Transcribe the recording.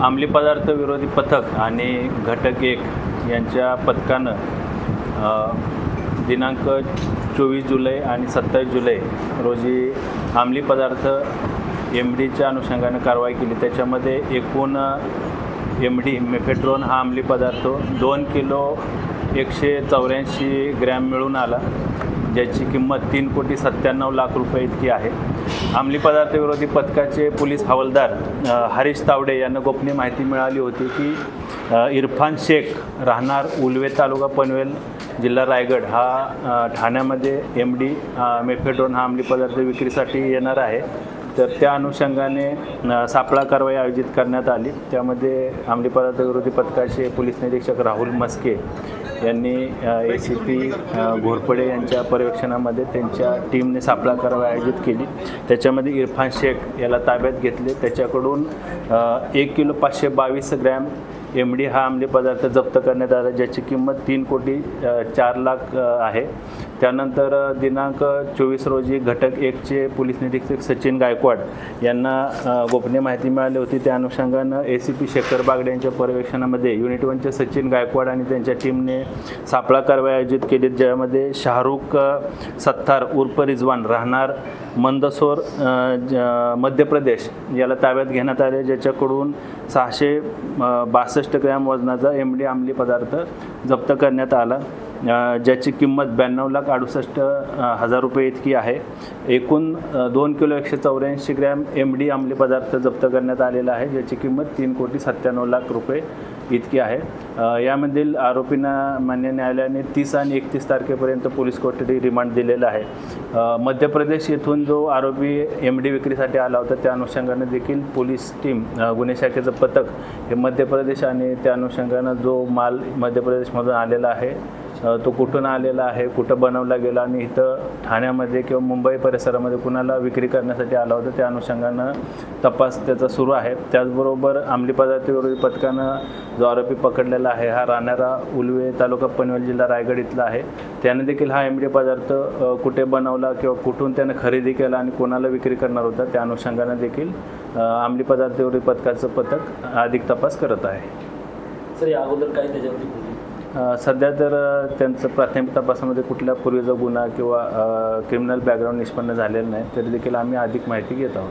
अंमली पदार्थ विरोधी पथक आणि घटक 1 यांच्या पथकानं दिनांक 24 जुलै आणि 27 जुलै रोजी अंमली पदार्थ MDच्या अनुषंगाने कारवाई केली। त्याच्यामध्ये एकूण MD मेफेड्रोन हा अंमली पदार्थ 2 किलो 184 ग्रॅम मिळून आला, ज्याची किंमत 3,97,00,000 रुपये इतकी आहे। अंमली पदार्थ विरोधी पथकाचे पोलीस हवालदार हरीश तावडे यांना गोपनीय माहिती मिळाली होती की इरफान शेख राहणार उलवे तालुका पनवेल जिल्हा रायगड हा ठाण्यामध्ये MD मेफेड्रोन हा अंमली पदार्थ विक्रीसाठी येणार आहे। तर त्या अनुषंगाने सापळा कारवाई आयोजित करण्यात आली। त्यामध्ये अंमली पदार्थ विरोधी पथकाचे पोलीस निरीक्षक राहुल मस्के यांनी ACP घोरपडे यांच्या पर्यवेक्षणामध्ये त्यांच्या टीमने सापळा कारवाई आयोजित केली। त्याच्यामध्ये इरफान शेख याला ताब्यात घेतले। त्याच्याकडून 1 किलो 522 ग्रॅम MD हा अंमली पदार्थ जप्त करण्यात आला, ज्याची किंमत 3,04,00,000 आहे। त्यानंतर दिनांक 24 रोजी घटक 1चे पोलीस निरीक्षक सचिन गायकवाड यांना गोपनीय माहिती मिळाली होती। त्या अनुषंगानं ACP शेखर बागडे यांच्या पर्यवेक्षणामध्ये युनिट 1चे सचिन गायकवाड आणि त्यांच्या टीमने सापळा कारवाई आयोजित केली, ज्यामध्ये शाहरुख सत्तार उर्फ रिजवान राहणार मंदसौर मध्य प्रदेश याला ताब्यात घेण्यात आले, ज्याच्याकडून 662 ग्रॅम वजनाचा MD अंमली पदार्थ जप्त करण्यात आला, ज्याची किंमत 92,68,000 रुपये इतकी आहे। एकूण 2 किलो 184 ग्रॅम MD अंमली पदार्थ जप्त करण्यात आलेला आहे, ज्याची किंमत 3,97,00,000 रुपये इतकी आहे। यामधील आरोपींना मान्य न्यायालयाने 30 आणि 31 तारखेपर्यंत पोलीस कोठडी रिमांड दिलेला आहे। मध्य प्रदेश येथून जो आरोपी MD विक्रीसाठी आला होता त्या अनुषंगाने देखील पोलीस टीम गुन्हे शाखेचं पथक हे मध्य प्रदेश आणि त्या अनुषंगाने जो माल मध्य प्रदेशमधून आलेला आहे तो कुठून आलेला आहे, कुठं बनवला गेला आणि इथं ठाण्यामध्ये किंवा मुंबई परिसरामध्ये कुणाला विक्री करण्यासाठी आला होता त्या अनुषंगानं तपास त्याचा सुरू आहे। त्याचबरोबर अंमली पदार्थ विरोधी पथकानं जो आरोपी पकडलेला आहे हा राहणारा उलवे तालुका पनवेल जिल्हा रायगड इथला आहे। त्याने देखील हा MD पदार्थ कुठे बनवला किंवा कुठून त्याने खरेदी केला आणि कोणाला विक्री करणार होता त्या अनुषंगानं देखील अंमली पदार्थ विरोधी पथकाचं पथक अधिक तपास करत आहे। सर, या अगोदर काय त्याच्यावरती सध्या तर त्यांचं प्राथमिक तपासामध्ये कुठल्या पूर्वीचा गुन्हा किंवा क्रिमिनल बॅकग्राऊंड निष्पन्न झालेलं नाही, तरी देखील आम्ही अधिक माहिती घेत आहोत।